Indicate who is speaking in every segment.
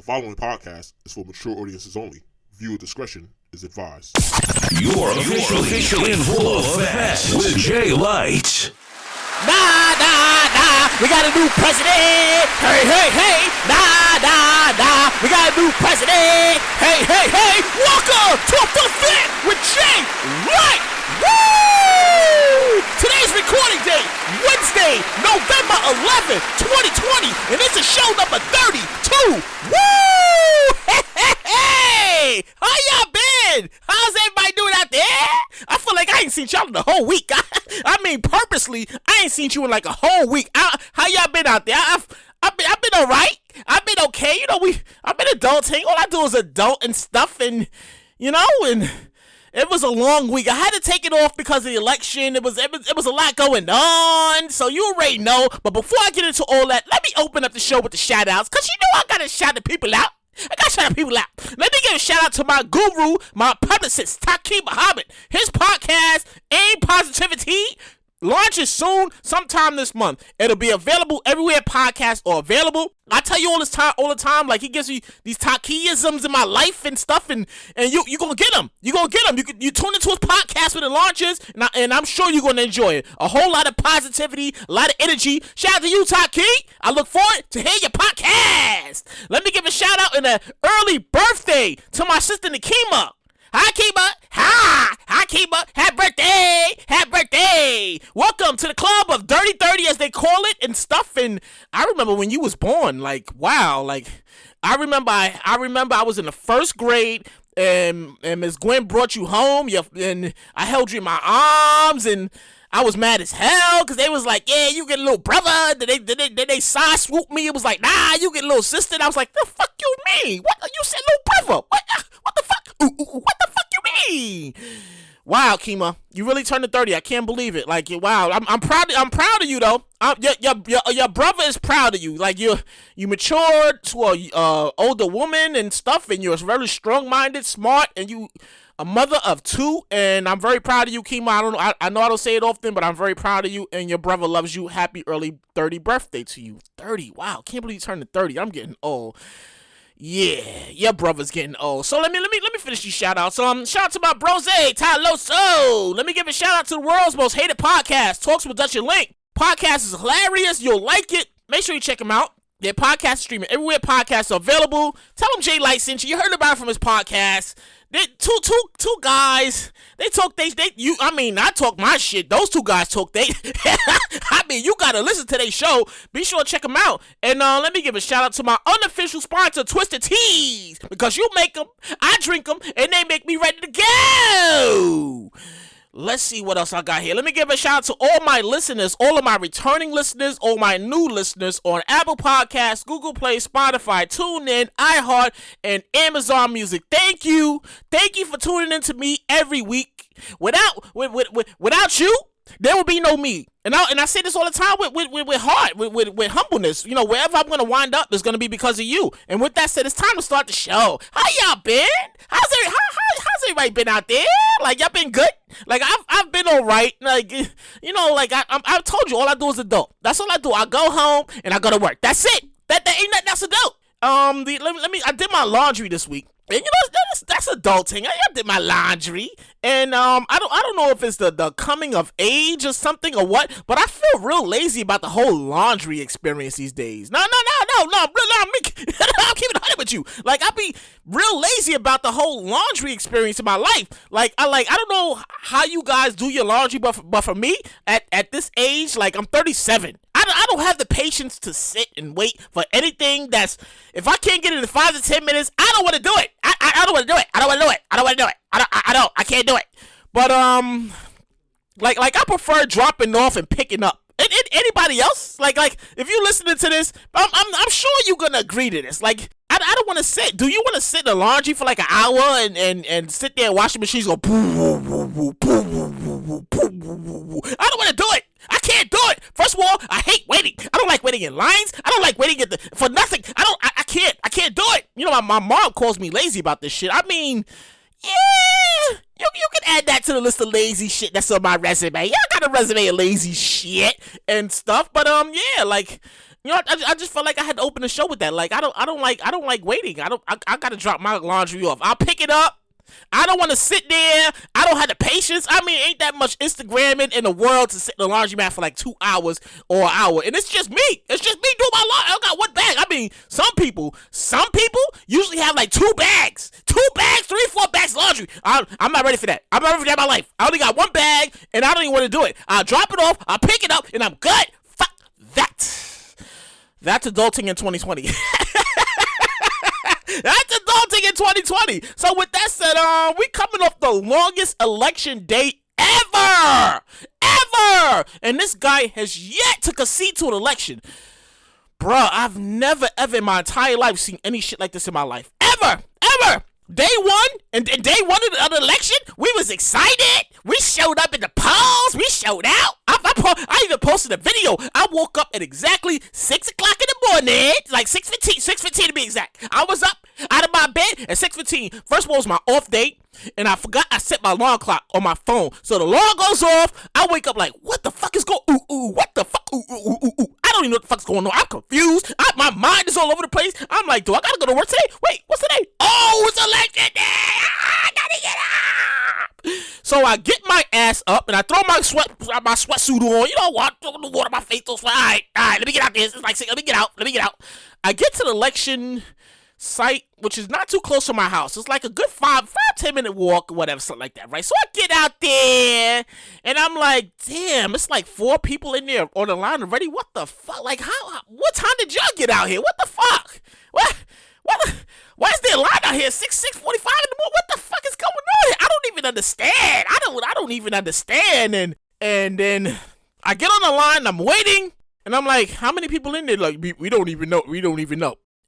Speaker 1: following podcast is for mature audiences only. Viewer discretion is advised.
Speaker 2: You're officially in full effect with Jay Light.
Speaker 3: Nah, we got a new president. Hey, nah, we got a new president. Hey, welcome to a full fit with Jay Light. Woo! Today's recording date, Wednesday, November 11th, 2020, and this is show number 32. Woo! Hey, how y'all been? How's everybody doing out there? I feel like I ain't seen y'all in the whole week. I mean, purposely, I ain't seen you in like a whole week. How y'all been out there? I've been all right. I've been okay. You know, I've been adulting. All I do is adult and stuff, and you know, and it was a long week. I had to take it off because of the election. It was a lot going on, so you already know. But before I get into all that, let me open up the show with the shout outs, because you know I gotta shout the people out. Let me give a shout out to my guru, my publicist, Nakeema. His podcast, Aim Positivity, launches soon, sometime this month. It'll be available everywhere podcasts are available. I tell you all the time, like he gives me these Takeisms in my life and stuff, and you gonna get them. You tune into his podcast when it launches, and I'm sure you're gonna enjoy it. A whole lot of positivity, a lot of energy. Shout out to you, Taki. I look forward to hear your podcast. Let me give a shout out and an early birthday to my sister Nakeema. Hi, Keema. Hi, Keema. Happy birthday. Welcome to the club of Dirty 30, as they call it, and stuff. And I remember when you was born, like, wow. Like, I remember I was in the first grade, and Miss Gwen brought you home, and I held you in my arms, and I was mad as hell, because they was like, yeah, you get a little brother. Then they side swooped me. It was like, nah, you get a little sister. And I was like, the fuck you mean? What? You said little brother. What the fuck? What the fuck you mean? Wow, Keema, you really turned to 30. I can't believe it. Like, wow, I'm proud of you though. Your brother is proud of you. Like, you matured to a older woman and stuff, and you're very strong-minded, smart, and you a mother of two, and I'm very proud of you, Keema. I know I don't say it often, but I'm very proud of you, and your brother loves you. Happy early 30 birthday to you. 30, wow, can't believe you turned to 30. I'm getting old. Yeah, your brother's getting old. So let me finish these shout outs. Shout out to my brose, Ty Loso. Let me give a shout out to the world's most hated podcast, Talks with Dutch and Link. Podcast is hilarious. You'll like it. Make sure you check them out. Their podcast is streaming everywhere podcasts are available. Tell them Jay Light sent you. You heard about it from his podcast. They two guys. They talk I talk my shit. Those two guys talk I mean, you gotta listen to their show. Be sure to check them out. And let me give a shout out to my unofficial sponsor, Twisted Teas, because you make them, I drink them, and they make me ready to go. Let's see what else I got here. Let me give a shout out to all my listeners, all of my returning listeners, all my new listeners on Apple Podcasts, Google Play, Spotify, TuneIn, iHeart, and Amazon Music. Thank you. Thank you for tuning in to me every week. Without you, there would be no me. And I say this all the time with heart, with humbleness. You know, wherever I'm going to wind up is going to be because of you. And with that said, it's time to start the show. How y'all been? How's everybody been out there? Like, y'all been good? Like, I've been all right. Like, you know, like, I told you, all I do is adult. That's all I do. I go home and I go to work. That's it. That ain't nothing else to do. I did my laundry this week. And you know, that's adulting. I did my laundry, and I don't know if it's the coming of age or something or what, but I feel real lazy about the whole laundry experience these days. No, I'm keeping it 100 with you. Like, I be real lazy about the whole laundry experience in my life. Like, I don't know how you guys do your laundry, but for me, at this age, like, I'm 37. I don't have the patience to sit and wait for anything that's, if I can't get it in 5 to 10 minutes, I don't want to do it. I don't want to do it. I can't do it. But, like I prefer dropping off and picking up. Anybody else? Like, if you listening to this, I'm sure you're gonna agree to this. Like, I don't want to sit. Do you want to sit in the laundry for like an hour and sit there and watch the machines go boo, boo, boo, boo, boo, boo, boo. I don't want to do it. I can't do it. First of all, I hate waiting. I don't like waiting in lines. I don't like waiting for nothing. I can't do it. You know, my mom calls me lazy about this shit. I mean, yeah, you can add that to the list of lazy shit that's on my resume. Yeah, I got a resume of lazy shit and stuff. But yeah, like, You know, I just felt like I had to open the show with that. Like, I don't like waiting. I gotta drop my laundry off. I'll pick it up. I don't want to sit there. I don't have the patience. I mean, ain't that much Instagramming in the world to sit in the laundromat for like 2 hours or an hour. And it's just me. It's just me doing my laundry. I don't got one bag. I mean, some people usually have like 2 bags. 2 bags, 3, 4 bags of laundry. I'm not ready for that. I'm not ready for that in my life. I only got 1 bag, and I don't even want to do it. I'll drop it off. I'll pick it up, and I'm good. Fuck that. That's adulting in 2020. That's adulting in 2020. So with that said, we coming off the longest election day ever. And this guy has yet to concede to an election. Bruh, I've never ever in my entire life seen any shit like this in my life. Ever. Day one, and day one of the election, we was excited. We showed up in the polls. We showed out. I even posted a video. I woke up at exactly 6 o'clock in the morning, like 6:15 to be exact. I was up out of my bed at 6:15. First of all, it was my off day, and I forgot I set my alarm clock on my phone. So the alarm goes off. I wake up like, what the fuck is going? What the fuck? I don't even know what the fuck's going on. I'm confused. My mind is all over the place. I'm like, do I gotta go to work today? Wait, what's today? Oh, it's election day. I gotta get up. So I get my ass up and I throw my sweatsuit on. You know what? Throw the water on my face. All right. Let me get out there. It's like 6. Let me get out. I get to the election site, which is not too close to my house. It's like a good 10 minute walk or whatever, something like that, right? So I get out there and I'm like, damn, it's like 4 people in there on the line already. What the fuck? Like, what time did y'all get out here? What the fuck? Why is there a line out here? 6:45 in the morning? What the fuck is going on here? I don't even understand. I don't even understand. And then I get on the line, I'm waiting, and I'm like, how many people in there? Like, we don't even know.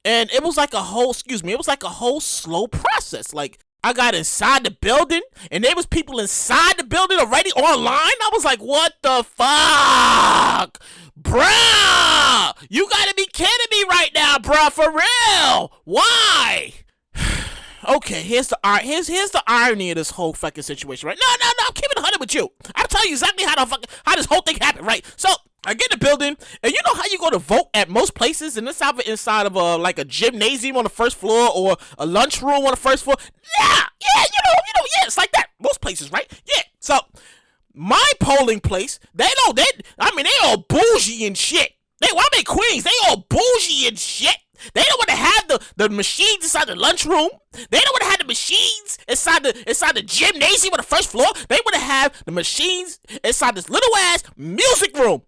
Speaker 3: And it was like a whole slow process. Like, I got inside the building, and there was people inside the building already online. I was like, what the fuck? Bruh! You gotta be kidding me right now, bruh, for real! Why? Okay, here's the irony of this whole fucking situation, right? No, I'm keeping it 100 with you. I'll tell you exactly how this whole thing happened, right? So, I get in the building, and you know how you go to vote at most places, and it's either inside of like a gymnasium on the first floor or a lunchroom on the first floor? Yeah, it's like that. Most places, right? Yeah. So, my polling place, they all bougie and shit. I'm in Queens, they all bougie and shit. They don't want to have the machines inside the lunchroom. They don't want to have the machines inside the gymnasium on the first floor. They want to have the machines inside this little ass music room.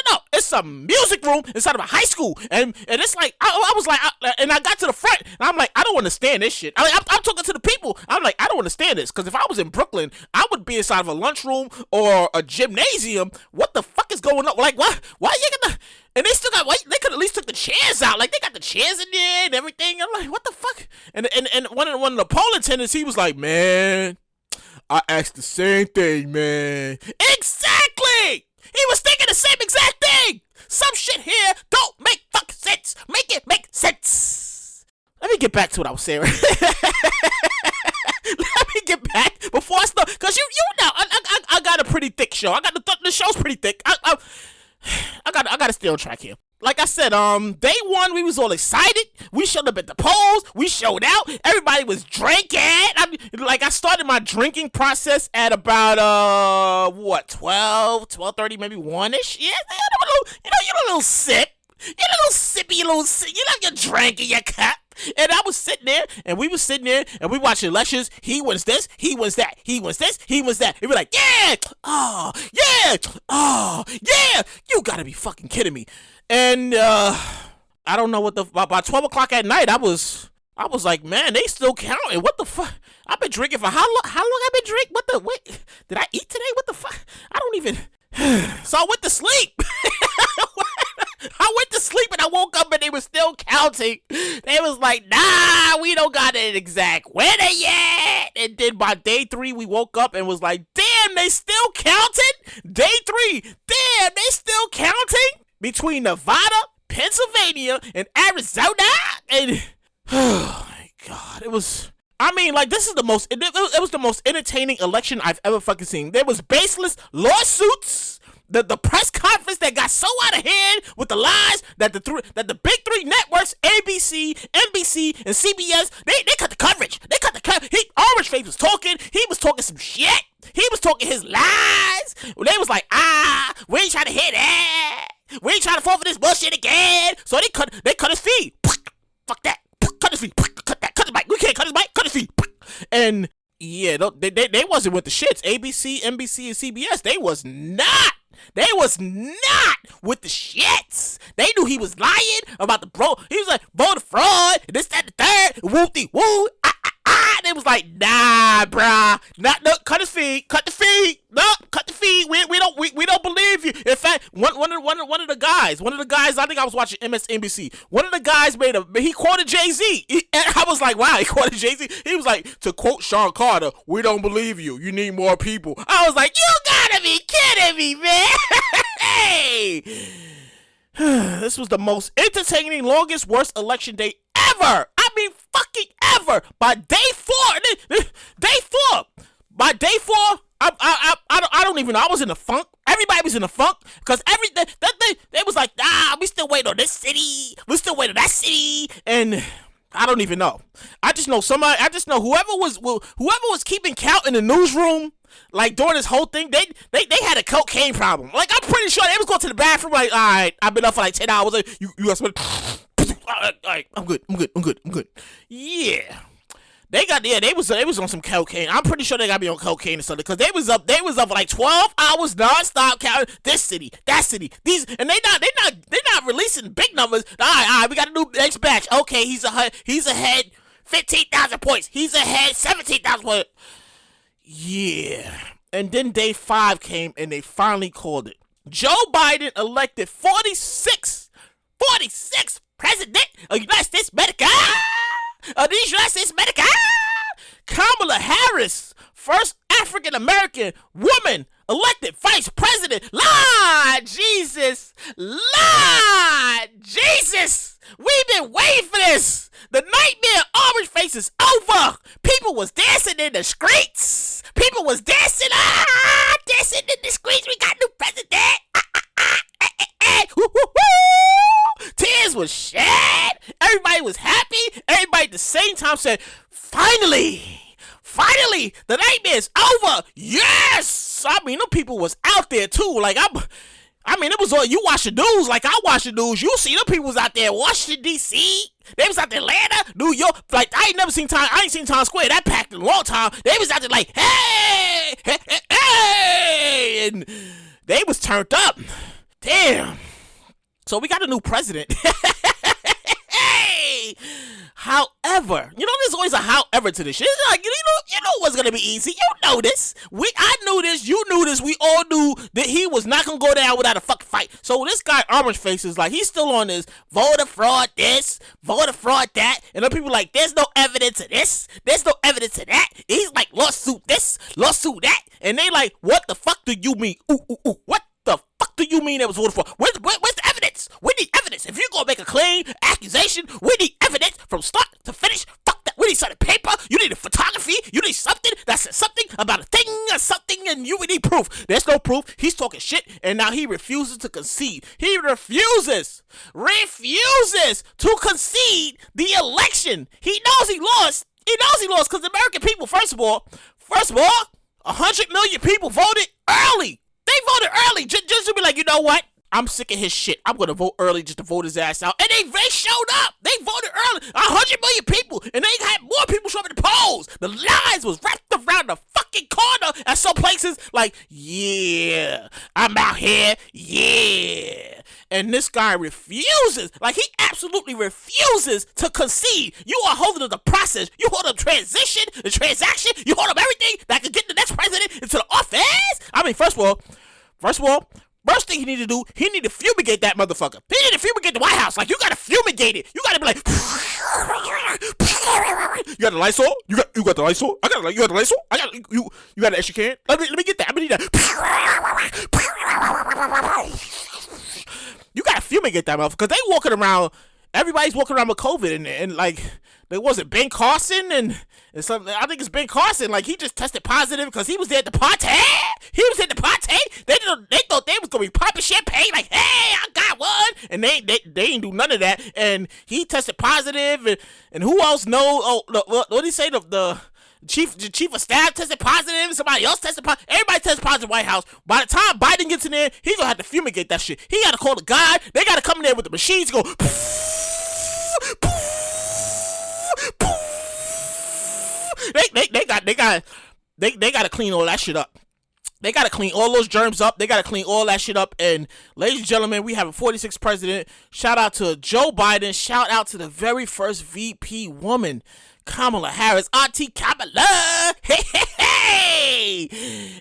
Speaker 3: No. It's a music room inside of a high school. And it's like, I was like, and I got to the front, and I'm like, I don't understand this shit. I'm talking to the people. I'm like, I don't understand this. Because if I was in Brooklyn, I would be inside of a lunchroom or a gymnasium. What the fuck is going on? Like, why you gonna... And they still got, they could at least took the chairs out. Like, they got the chairs in there and everything. I'm like, what the fuck? And one of the poll attendants, he was like, man, I asked the same thing, man. Exactly! He was thinking the same exact thing! Some shit here don't make fucking sense. Make it make sense. Let me get back to what I was saying. Let me get back before I start. Because you know, I got a pretty thick show. The show's pretty thick. I got to stay on track here. Like I said, day one, we was all excited. We showed up at the polls. We showed out. Everybody was drinking. I started my drinking process at about, 12:30, maybe 1-ish. Yeah, you're a little sip. You're a little sippy, you love your drink in your cup. And I was sitting there, and we was sitting there, and we watched elections. He wins this, he wins that, he wins this, he wins that. And we're like, yeah, oh, yeah, oh, yeah. You gotta be fucking kidding me. And I don't know by 12 o'clock at night, I was like, man, they still counting. What the fuck? I've been drinking for how long? I've been drinking? Wait, did I eat today? What the fuck? I don't even. So I went to sleep. I went to sleep and I woke up and they were still counting. They was like, nah, we don't got an exact winner yet. And then by day 3, we woke up and was like, damn, they still counting? Day 3, damn, they still counting? Between Nevada, Pennsylvania, and Arizona? And, oh my God, it was... this is the most, it was the most entertaining election I've ever fucking seen. There was baseless lawsuits. the press conference that got so out of hand with the lies that the big three networks, ABC, NBC, and CBS, they cut the coverage. They cut the coverage. Orange Face was talking. He was talking some shit. He was talking his lies. They was like, we ain't trying to hear that. We ain't trying to fall for this bullshit again. So they cut his feed. Fuck that. Cut his feed. Cut that. Cut his mic. We can't cut his mic. Cut his feed. And yeah, they wasn't with the shits. ABC, NBC, and CBS, they was not with the shits. They knew he was lying about the bro. He was like, voter fraud, this, that, the third, woo-dee-woo, They was like, nah, bruh. No, cut his feed. Cut the feed. No, cut the feed. We don't believe you. In fact, one of the guys, I think I was watching MSNBC. One of the guys he quoted Jay-Z. I was like, wow, he quoted Jay-Z. He was like, to quote Sean Carter, we don't believe you. You need more people. I was like, you gotta be kidding me, man. Hey. This was the most entertaining, longest, worst election day ever. I mean, fucking ever. By day 4, I don't even know. I was in a funk. Everybody was in a funk because they was like, we still waiting on this city. We still waiting on that city, and I don't even know. I just know whoever was keeping count in the newsroom, like during this whole thing, they had a cocaine problem. Like, I'm pretty sure they was going to the bathroom like, all right, I've been up for like 10 hours. Like, you guys, all right, I'm good. Yeah. They was on some cocaine. I'm pretty sure they got me on cocaine and stuff because they was up for like 12 hours nonstop counting this city, that city, these, and they not releasing big numbers. All right, we got to do next batch. Okay, he's ahead 15,000 points. He's ahead 17,000 points. Yeah. And then day 5 came and they finally called it. Joe Biden elected 46 president of the United States America. Kamala Harris, first African American woman elected vice president. Lord Jesus. We've been waiting for this. The nightmare orange face is over. People was dancing in the streets. We got new president. Tears was shed. Everybody was happy. Everybody at the same time said, finally, the nightmare's over. Yes. I mean, them people was out there too. Like, it was all, you watch the news like I watch the news. You see them people was out there in Washington, D.C. They was out there Atlanta, New York. Like, I ain't seen Times Square that packed in a long time. They was out there like, hey, and they was turned up. Damn. So we got a new president. Hey. However, there's always a however to this shit. It's like, you know what's gonna be easy. You know this. I knew this. You knew this. We all knew that he was not gonna go down without a fucking fight. So this guy, Orange Face, is like, he's still on this voter fraud this, voter fraud that, and then people like, there's no evidence of this. There's no evidence of that. He's like, lawsuit this, lawsuit that, and they like, what the fuck do you mean? Ooh. What the fuck do you mean it was voted for? Where's the evidence? We need evidence. If you're gonna make a claim, accusation, we need evidence from start to finish. Fuck that. We need something paper. You need a photography. You need something that says something about a thing or something, and you need proof. There's no proof. He's talking shit, and now he refuses to concede. He refuses to concede the election. He knows he lost. Because the American people, first of all, 100 million people voted early. They voted early just to be like, you know what? I'm sick of his shit. I'm going to vote early just to vote his ass out. And they showed up. They voted early. 100 million people. And they had more people showing up at the polls. The lines was wrapped around the fucking corner at some places like, yeah, I'm out here. Yeah. And this guy refuses. Like, he absolutely refuses to concede. You are holding up the process. You hold up the transaction. You hold up everything that could get the next president into the office. I mean, first of all, first thing he need to do, he need to fumigate that motherfucker. He need to fumigate the White House. Like, you gotta fumigate it. You gotta be like, you got the Lysol? You got the Lysol? You got the Lysol? You got an extra can? Let me get that. I need that. You gotta fumigate that motherfucker. Because they walking around, everybody's walking around with COVID and like, there wasn't Ben Carson and And something, I think it's Ben Carson. Like, he just tested positive because he was there at the party. He was at the party. They thought they was gonna be popping champagne. Like, hey, I got one. And they ain't do none of that. And he tested positive. And who else knows? Oh, what did he say? The chief of staff tested positive. Somebody else tested positive. Everybody tested positive White House. By the time Biden gets in there, he's gonna have to fumigate that shit. He gotta call the guy. They gotta come in there with the machines. Go. They gotta clean all that shit up. They gotta clean all those germs up. They gotta clean all that shit up. And ladies and gentlemen, we have a 46th president. Shout out to Joe Biden. Shout out to the very first VP woman, Kamala Harris, Auntie Kamala, hey,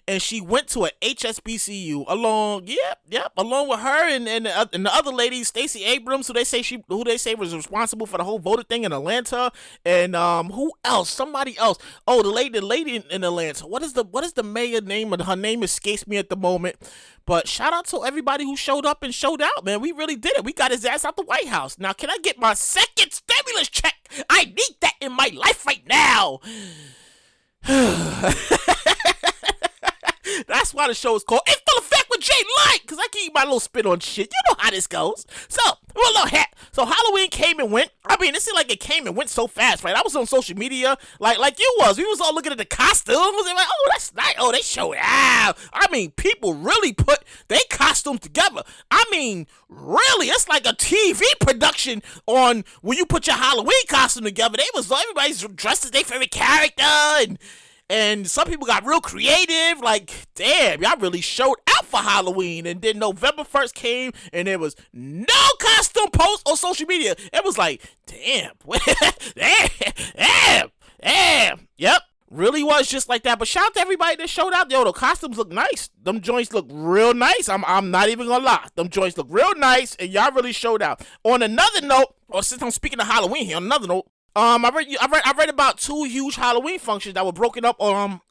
Speaker 3: and she went to a HSBCU along with her and the other lady, Stacey Abrams, who they say was responsible for the whole voter thing in Atlanta, and who else? Somebody else. Oh, the lady in Atlanta. What is the mayor name? Her name escapes me at the moment. But shout out to everybody who showed up and showed out, man. We really did it. We got his ass out the White House. Now, can I get my second stimulus check? I need that in my life right now. That's why the show is called In Full Effect with Jay Light, because I can eat my little spit on shit. You know how this goes. So, we're a little hat. So, Halloween came and went. I mean, it seemed like it came and went so fast, right? I was on social media like you was. We was all looking at the costumes. And like, oh, that's nice. Oh, they showed out. I mean, people really put their costumes together. I mean, really, it's like a TV production on when you put your Halloween costume together. Everybody's dressed as their favorite character, and some people got real creative. Like, damn, y'all really showed out for Halloween. And then November 1st came, and there was no costume post on social media. It was like, damn, damn, yep. Really was just like that. But shout out to everybody that showed out. Yo, the costumes look nice. Them joints look real nice. I'm not even gonna lie. Them joints look real nice, and y'all really showed out. On another note, or since I'm speaking of Halloween here, on another note, I read about 2 huge Halloween functions that were broken up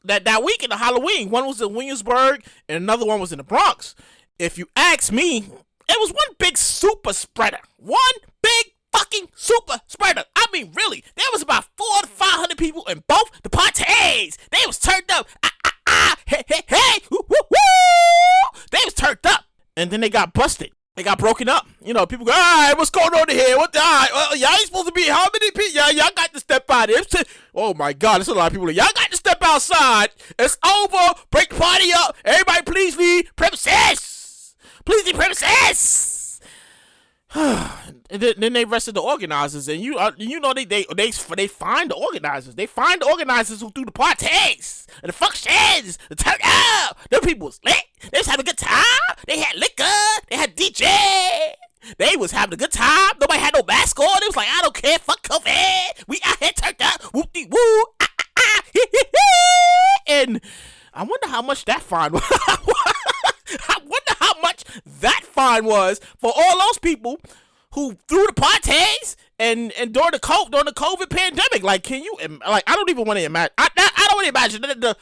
Speaker 3: that week in the Halloween. One was in Williamsburg and another one was in the Bronx. If you ask me, it was one big super spreader. One big fucking super spreader. I mean, really, there was about 400 to 500 people in both the parties. They was turned up. Hey, woo, woo, woo. They was turned up, and then they got busted. They got broken up. You know, people go, all right, what's going on here? What the, all right, well, y'all ain't supposed to be, how many people? Y'all got to step out here. Oh my God, there's a lot of people. Y'all got to step outside. It's over. Break the party up. Everybody please leave premises. Please leave premises. And then they arrested the organizers, and you know they find the organizers. They find the organizers who threw the parties and the functions, the turn up. Them people was lit. They was having a good time. They had liquor. They had DJ. They was having a good time. Nobody had no mask on. It was like, I don't care. Fuck COVID. We out here turned up. Whoop de woo. And I wonder how much that fine was. I wonder how much that fine was for all those people who threw the parties and during the COVID pandemic. Like, can you, like, I don't even want to imagine. I don't want to imagine that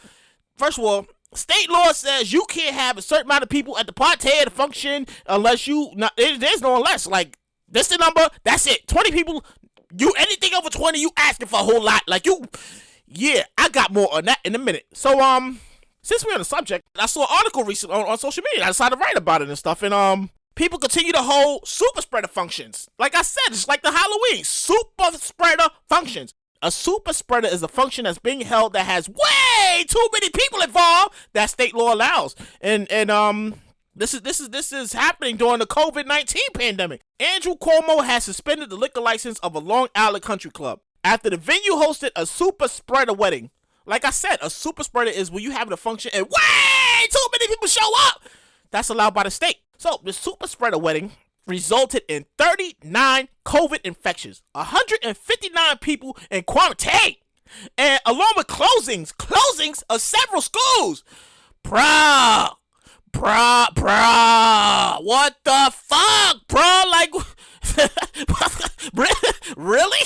Speaker 3: first of all, state law says you can't have a certain amount of people at the party at the function unless there's no unless. Like, this the number, that's it. 20 people, anything over 20, you asking for a whole lot. Like, yeah, I got more on that in a minute. So, since we're on the subject, I saw an article recently on social media. I decided to write about it and stuff. And people continue to hold super spreader functions. Like I said, it's like the Halloween super spreader functions. A super spreader is a function that's being held that has way too many people involved that state law allows. And this is happening during the COVID-19 pandemic. Andrew Cuomo has suspended the liquor license of a Long Island country club after the venue hosted a super spreader wedding. Like I said, a super spreader is when you have a function and way too many people show up. That's allowed by the state. So the super spreader wedding resulted in 39 COVID infections, 159 people in quarantine, and along with closings of several schools. Bruh, what the fuck, bro? Like, really?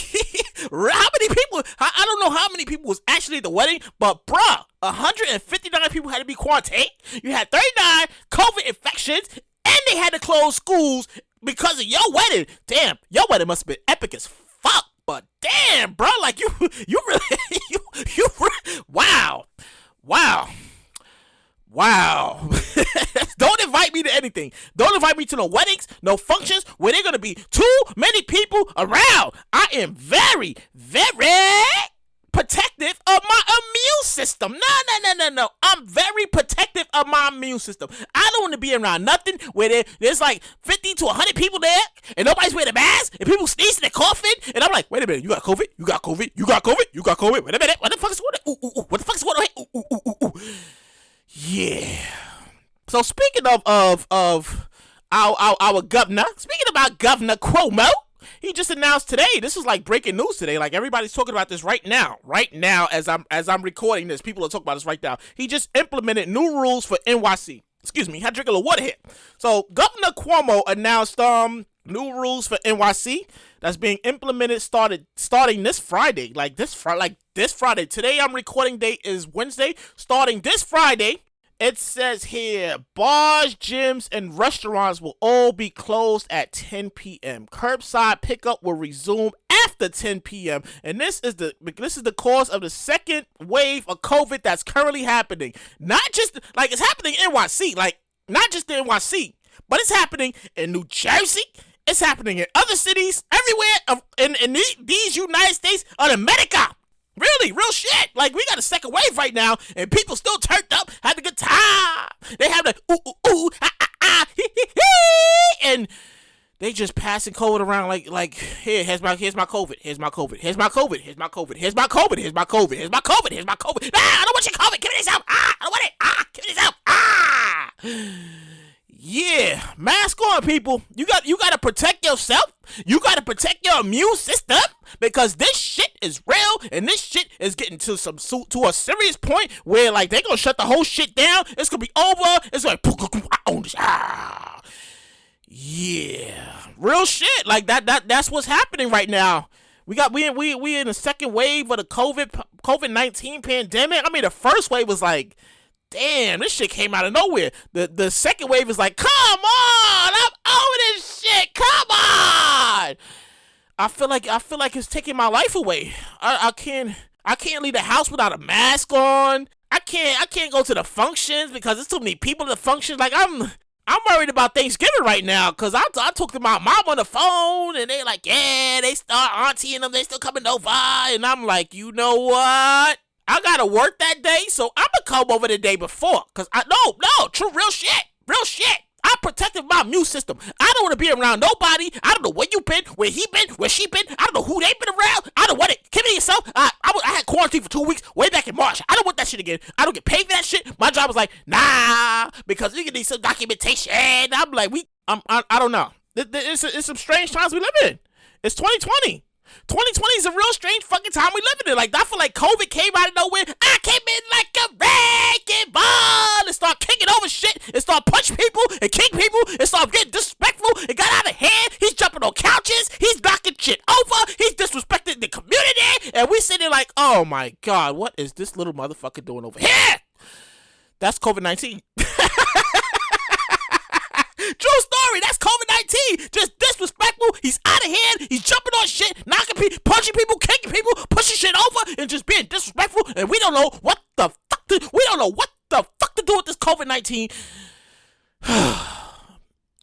Speaker 3: How many people? I don't know how many people was actually at the wedding, but bruh, 159 people had to be quarantined. You had 39 COVID infections, and they had to close schools because of your wedding. Damn, your wedding must have been epic as fuck. But damn, bro, like you really, anything. Don't invite me to no weddings, no functions where there gonna be too many people around. I am very, very protective of my immune system. No. I'm very protective of my immune system. I don't want to be around nothing where there's like 50 to 100 people there and nobody's wearing a mask and people sneezing and coughing. And I'm like, wait a minute, you got COVID? You got COVID? You got COVID? You got COVID? Wait a minute, what the fuck is going on? What the fuck is going on? Yeah. So speaking of our governor, speaking about Governor Cuomo, he just announced today. This is like breaking news today. Like everybody's talking about this right now. Right now, as I'm recording this, people are talking about this right now. He just implemented new rules for NYC. Excuse me, I had to drink a little water here. So Governor Cuomo announced new rules for NYC that's being implemented starting this Friday. This Friday. Today I'm recording date is Wednesday. Starting this Friday. It says here, bars, gyms, and restaurants will all be closed at 10 p.m. Curbside pickup will resume after 10 p.m. And this is the cause of the second wave of COVID that's currently happening. Not just, it's happening in NYC, not just in NYC, but it's happening in New Jersey. It's happening in other cities, everywhere in these United States of America. Really, real shit. We got a second wave right now, and people still turned up, had a good time. They have ooh, hee, and they just passing COVID around here's my COVID, here's my COVID, here's my COVID, here's my COVID, here's my COVID, here's my COVID, here's my COVID, here's my COVID. I don't want your COVID. Give me this out. I don't want it. Give me this out. Yeah, mask on, people. You got to protect yourself. You got to protect your immune system because this shit is real and this shit is getting to a serious point where they're gonna shut the whole shit down. It's gonna be over. It's like I own this. Yeah, real shit. That's what's happening right now. We in the second wave of the COVID-19 pandemic. I mean, the first wave was damn, this shit came out of nowhere. The second wave is come on, I'm over this shit. Come on. I feel like it's taking my life away. I can't leave the house without a mask on. I can't go to the functions because there's too many people at the functions. I'm worried about Thanksgiving right now because I talked to my mom on the phone and they they start auntie and them, they still coming over, and I'm like, you know what? I gotta work that day, so I'm gonna come over the day before. Cause true, real shit. I protected my immune system. I don't want to be around nobody. I don't know where you been, where he been, where she been. I don't know who they been around. I don't want it. Give me yourself. I had quarantine for 2 weeks way back in March. I don't want that shit again. I don't get paid for that shit. My job was nah, because we need some documentation. I'm I don't know. It's some strange times we live in. It's 2020. 2020 is a real strange fucking time we live in. I feel like COVID came out of nowhere. I came in like a wrecking ball and started kicking over shit and started punching people and kicking people and started getting disrespectful. It got out of hand. He's jumping on couches. He's knocking shit over. He's disrespecting the community. And we sitting there oh my God, what is this little motherfucker doing over here? That's COVID-19. True story. That's COVID-19. Just disrespectful. He's out of hand. He's jumping on shit, knocking people, punching people, kicking people, pushing shit over, and just being disrespectful. And we don't know what the fuck to do with this COVID-19.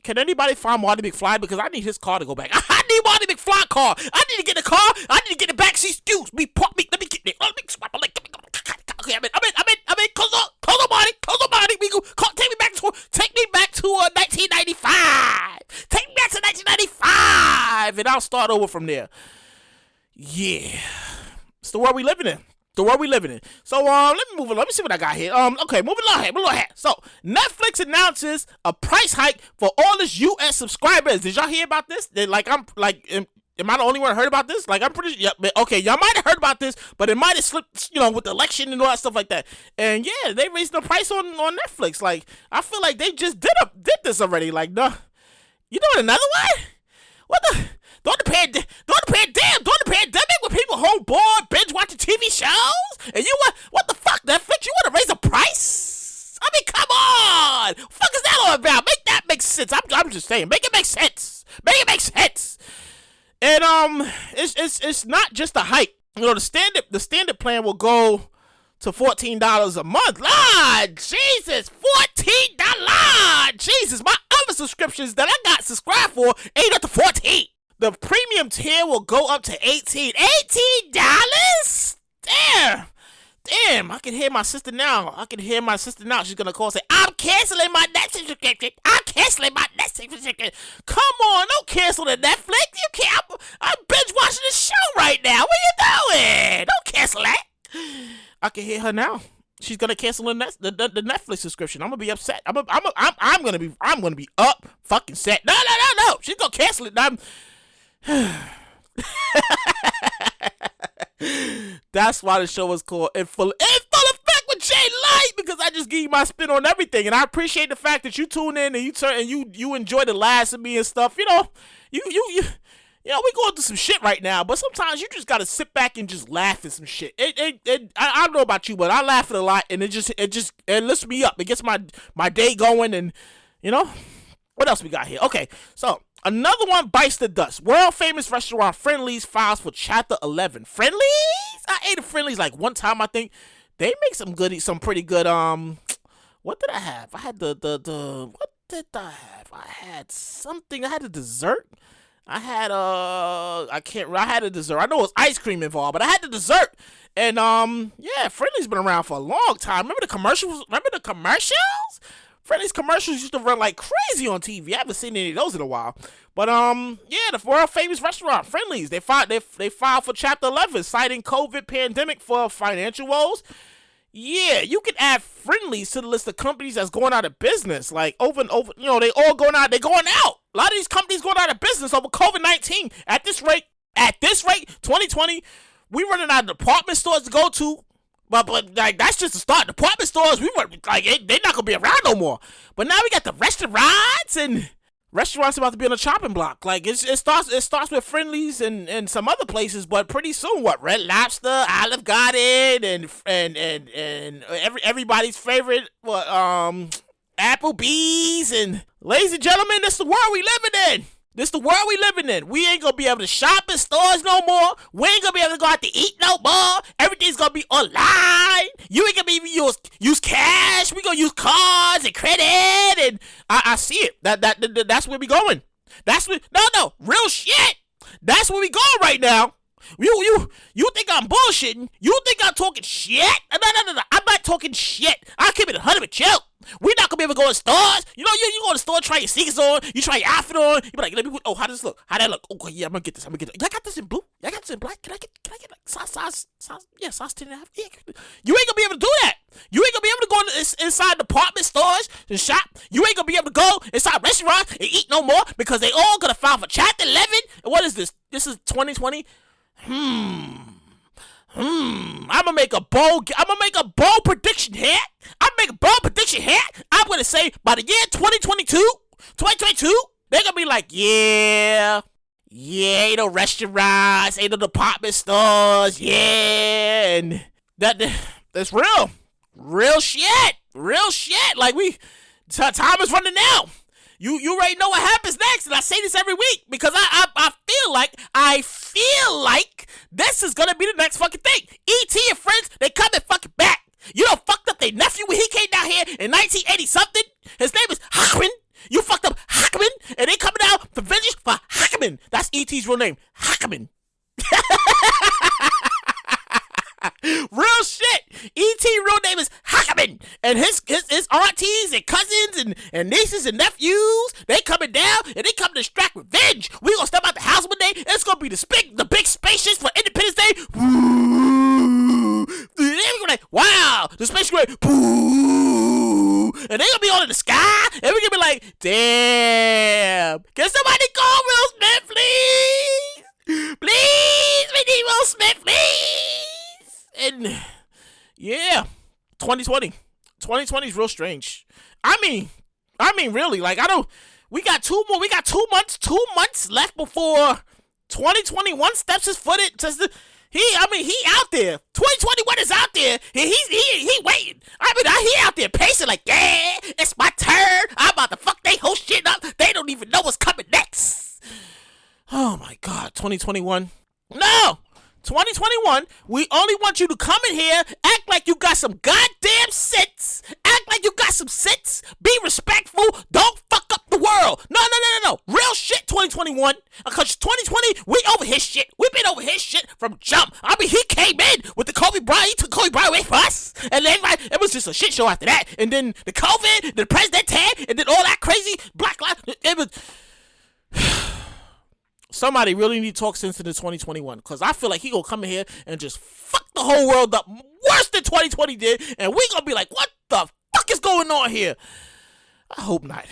Speaker 3: Can anybody find Marty McFly? Because I need his car to go back. I need Marty McFly car. I need to get the car. I need to get the backseat. Excuse me. Let me get it. Let me swipe my leg. Okay, I'm in. Close on, Marty. We go. Take me back to 1995. Take me back to 1995, and I'll start over from there. Yeah, it's the world we living in. So let me move on. Let me see what I got here. Okay, moving along here. So Netflix announces a price hike for all its U.S. subscribers. Did y'all hear about this? Am I the only one that heard about this? I'm pretty sure. Yeah, okay, y'all might have heard about this, but it might have slipped, with the election and all that stuff like that. And yeah, they raised the price on Netflix. I feel like they just did this already. No, you doing another one? What the? During the pandemic, when people home bored, binge watching TV shows, and you what the fuck, Netflix? You want to raise the price? I mean, come on. What the fuck is that all about? Make that make sense. I'm just saying, make it make sense. And it's not just a hike. The standard plan will go to $14 a month. Lord Jesus, $14. Jesus, my other subscriptions that I got subscribed for ain't up to $14. The premium tier will go up to $18. $18? Damn, I can hear my sister now. She's gonna call and say, I'm canceling my Netflix subscription. Come on, don't cancel the Netflix. You can't. I'm binge watching the show right now. What you doing? Don't cancel that. I can hear her now. She's gonna cancel the Netflix subscription. I'm gonna be upset. I'm gonna be up fucking set. No. She's gonna cancel it. That's why the show is called In Full Effect with Jay Light, because I just give you my spin on everything, and I appreciate the fact that you tune in and you enjoy the laughs of me and stuff. You know, we going through some shit right now, but sometimes you just gotta sit back and just laugh at some shit. I don't know about you, but I laugh at a lot, and it lifts me up. It gets my day going, and you know, what else we got here? Okay, so. Another one bites the dust. World famous restaurant Friendly's files for Chapter 11. Friendly's? I ate at Friendly's like one time, I think. They make some pretty good, what did I have? I had what did I have? I had something. I had a dessert. I had a dessert. I know it was ice cream involved, but I had the dessert. And, yeah, Friendly's been around for a long time. Remember the commercials? Friendly's commercials used to run like crazy on TV. I haven't seen any of those in a while. But yeah, the world famous restaurant Friendly's, they filed for Chapter 11, citing COVID pandemic for financial woes. Yeah, you can add Friendly's to the list of companies that's going out of business. Like over and over, you know, they're going out. A lot of these companies going out of business over COVID-19. At this rate, 2020, we running out of department stores to go to. But like that's just the start. Department stores, we were like they're not gonna be around no more. But now we got the restaurants, and restaurants about to be on a chopping block. Like it starts with Friendly's and some other places, but pretty soon Red Lobster, Olive Garden, and everybody's favorite Applebee's. And ladies and gentlemen, this is the world we living in. We ain't gonna be able to shop in stores no more. We ain't gonna be able to go out to eat no more. Everything's gonna be online. You ain't gonna be able to use cash. We gonna use cards and credit. And I see it. That's where we going. Real shit. That's where we going right now. You think I'm bullshitting? You think I'm talking shit? No. I'm not talking shit. I'll keep it 100 with you. We're not gonna be able to go in stores. You know, you go to the store, try your sneakers on, you try your outfit on. You be like, how does this look? How that look? Oh yeah, I'm gonna get this. Y'all got this in blue? Y'all got this in black? Can I get like size 10 and a half? Yeah. You ain't gonna be able to do that. You ain't gonna be able to go inside department stores and shop. You ain't gonna be able to go inside restaurants and eat no more because they all gonna file for Chapter 11. And what is this? This is 2020. I'm gonna make a bold prediction here. I'm gonna say by the year 2022, they're gonna be like, yeah, ain't no restaurants, ain't no department stores, yeah, and that's real shit. Like time is running out. You already know what happens next, and I say this every week because I feel like this is gonna be the next fucking thing. E.T. and friends, they coming fucking back. You know, fucked up their nephew when he came down here in 1980 something. His name is Hackman. You fucked up Hackman, and they coming out for vengeance for Hackman. That's E.T.'s real name, Hackman. Real shit. E.T. real name is Hackman, and his aunties and cousins and nieces and nephews, they coming down and they coming to extract revenge. We gonna step out the house one day. It's gonna be the big spaceships for Independence Day. Woo! They gonna be like, wow, the spaceship going boo, and they gonna be all in the sky, and we gonna be like, damn, can somebody call Will Smith, please? Please, we need Will Smith, please. And yeah, 2020 is real strange. I mean, really, like we got 2 months left before 2021 steps his foot in. He out there. 2021 is out there. He waiting. He out there pacing like, yeah, it's my turn. I'm about to fuck they whole shit up. They don't even know what's coming next. Oh my God, 2021. No. 2021, we only want you to come in here, act like you got some goddamn sense, act like you got some sense, be respectful, don't fuck up the world. world. No. Real shit 2021. Because 2020, we over his shit. We've been over his shit from jump. I mean, he came in with the Kobe Bryant. He took Kobe Bryant away from us. And then it was just a shit show after that. And then the COVID, the president tag, and then all that crazy Black Lives. It was... Somebody really need to talk sense into 2021. Because I feel like he gonna come in here and just fuck the whole world up worse than 2020 did. And we gonna be like, what the fuck is going on here? I hope not.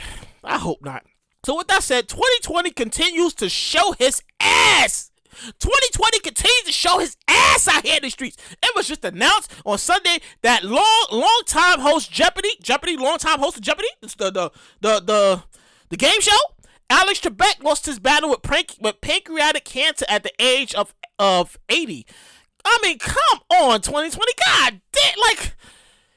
Speaker 3: So with that said, 2020 continues to show his ass. 2020 continues to show his ass out here in the streets. It was just announced on Sunday that long time host long time host of Jeopardy, it's the game show, Alex Trebek lost his battle with pancreatic cancer at the age of 80. I mean, come on, 2020, god damn, like.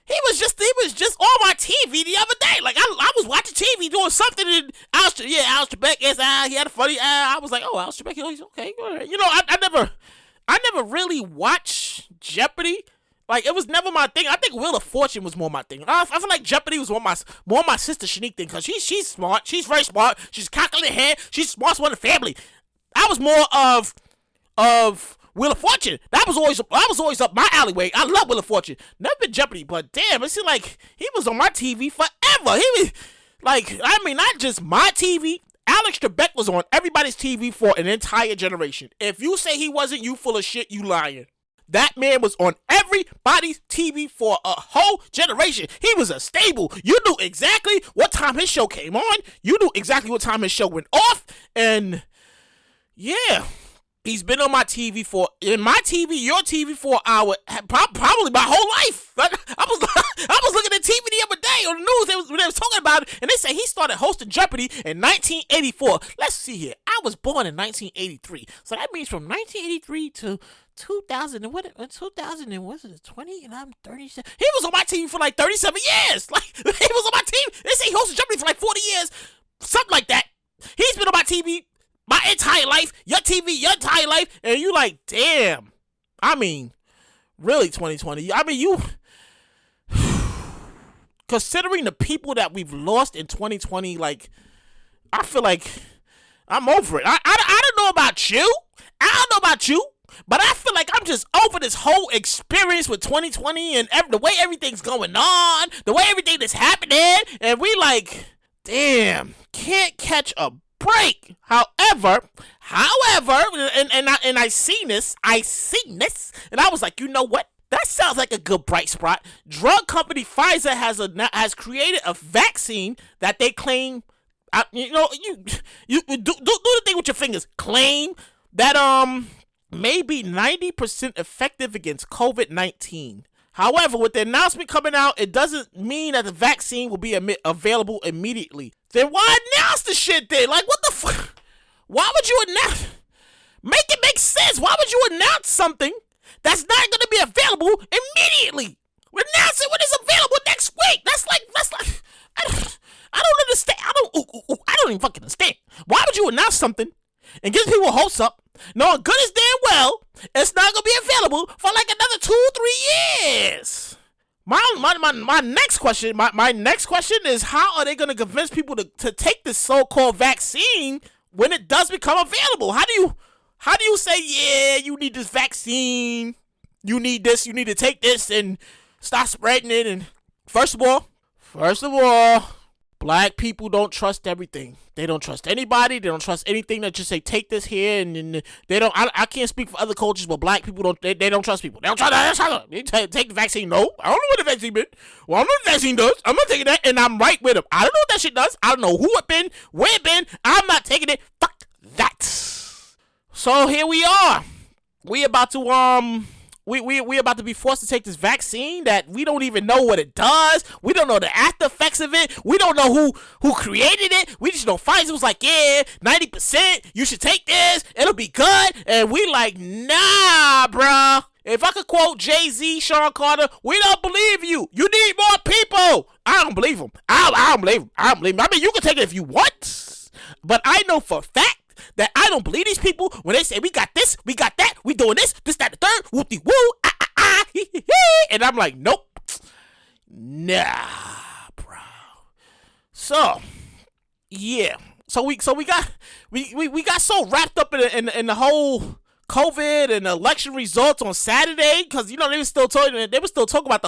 Speaker 3: He was just on my TV the other day. Like I was watching TV doing something, and Alex Trebek, yes, he had a funny. I was like, oh, Alex Trebek, he's okay. You know, I never really watched Jeopardy. Like it was never my thing. I think Wheel of Fortune was more my thing. I feel like Jeopardy was more my sister Shanique thing, because she's smart. She's very smart. She's calculated head. She's smart one of the family. I was more of Wheel of Fortune. That was always up my alleyway. I love Wheel of Fortune. Never been Jeopardy, but damn, it seemed like he was on my TV forever. He was like, I mean, not just my TV. Alex Trebek was on everybody's TV for an entire generation. If you say he wasn't, you full of shit, you lying. That man was on everybody's TV for a whole generation. He was a staple. You knew exactly what time his show came on. You knew exactly what time his show went off. And yeah. He's been on my TV your TV for an hour, probably my whole life. I was looking at TV the other day on the news. They was talking about it, and they say he started hosting Jeopardy in 1984. Let's see here. I was born in 1983, so that means from 1983 to 2000 and what? 2000 and was it 20? And I'm 37. He was on my TV for like 37 years. Like he was on my TV. They say he hosted Jeopardy for like 40 years, something like that. He's been on my TV. My entire life, your TV, your entire life, and you like, damn. I mean, really, 2020. I mean, you, considering the people that we've lost in 2020, like, I feel like I'm over it. I don't know about you. But I feel like I'm just over this whole experience with 2020 and the way everything's going on, the way everything is happening, and we like, damn, can't catch a break. However, and I seen this, and I was like, you know what? That sounds like a good bright spot. Drug company Pfizer has created a vaccine that they claim, you do the thing with your fingers. Claim that may be 90% effective against COVID-19. However, with the announcement coming out, it doesn't mean that the vaccine will be available immediately. Then why announce the shit then? Like, what the fuck? Why would you announce? Make it make sense. Why would you announce something that's not going to be available immediately? Announce it when it's available next week. That's like, I don't understand. I don't even fucking understand. Why would you announce something and give people hopes up, knowing good as damn well it's not going to be available for like another 2-3 years? My next question is, how are they going to convince people to take this so-called vaccine when it does become available? How do you say, yeah, you need this vaccine, you need this, you need to take this and stop spreading it? And first of all, black people don't trust everything. They don't trust anybody. They don't trust anything that just say take this here, and they don't. I can't speak for other cultures, but black people don't. They don't trust people. They don't trust. They take the vaccine. No, I don't know what the vaccine been. Well, I don't know what the vaccine does. I'm not taking that, and I'm right with them. I don't know what that shit does. I don't know who it been, where it been. I'm not taking it. Fuck that. So here we are. We about to We about to be forced to take this vaccine that we don't even know what it does. We don't know the after effects of it. We don't know who created it. We just know Pfizer was like, yeah, 90%, you should take this, it'll be good. And we like, nah, bruh. If I could quote Jay-Z, Sean Carter, we don't believe you. You need more people. I don't believe him. I don't believe him. I mean, you can take it if you want, but I know for a fact that I don't believe these people when they say we got this, we got that, we doing this, that, the third, whoopty woo, and I'm like, nope, nah, bro. So, Yeah. So we got so wrapped up in the whole COVID and election results on Saturday, because they were still talking about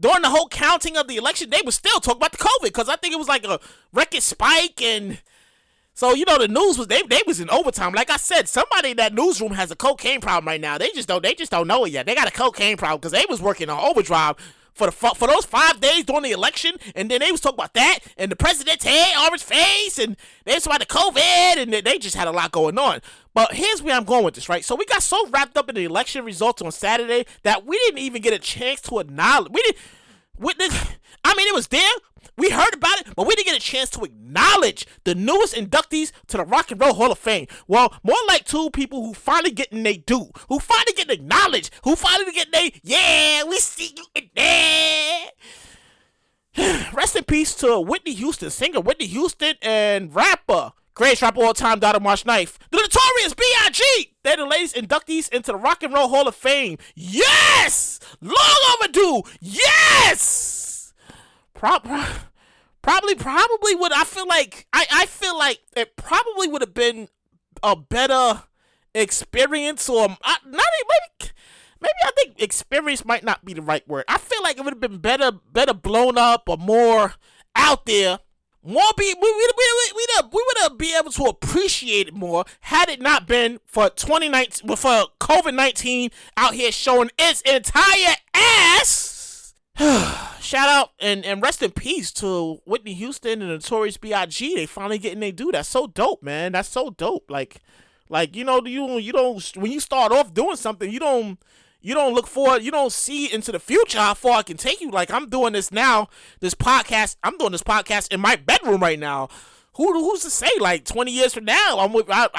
Speaker 3: during the whole counting of the election. They were still talking about the COVID, because I think it was like a record spike, and so the news was they was in overtime. Like I said, somebody in that newsroom has a cocaine problem right now. They just don't know it yet. They got a cocaine problem because they was working on overdrive for those 5 days during the election, and then they was talking about that and the president's head, orange face, and they was about the COVID, and they just had a lot going on. But here's where I'm going with this, right? So we got so wrapped up in the election results on Saturday that we didn't even get a chance to acknowledge. It was there. We heard about it, but we didn't get a chance to acknowledge the newest inductees to the Rock and Roll Hall of Fame. Well, more like two people who finally getting they due, who finally getting acknowledged, who finally getting we see you in there. Rest in peace to Whitney Houston, singer Whitney Houston, and rapper, greatest rapper of all time, died on March 9th. The Notorious B.I.G. They're the latest inductees into the Rock and Roll Hall of Fame. Yes! Long overdue! Yes! Probably would. I feel like it probably would have been a better experience, or maybe I think experience might not be the right word. I feel like it would have been better blown up, or more out there. We would have been able to appreciate it more had it not been for 2019, for COVID-19 out here showing its entire ass. Shout out and rest in peace to Whitney Houston and the Notorious B.I.G. They finally getting they due. That's so dope, man. That's so dope. Like you don't, when you start off doing something, you don't look forward, you don't see into the future how far it can take you. Like, I'm doing this now, I'm doing this podcast in my bedroom right now. Who's to say, like, 20 years from now, I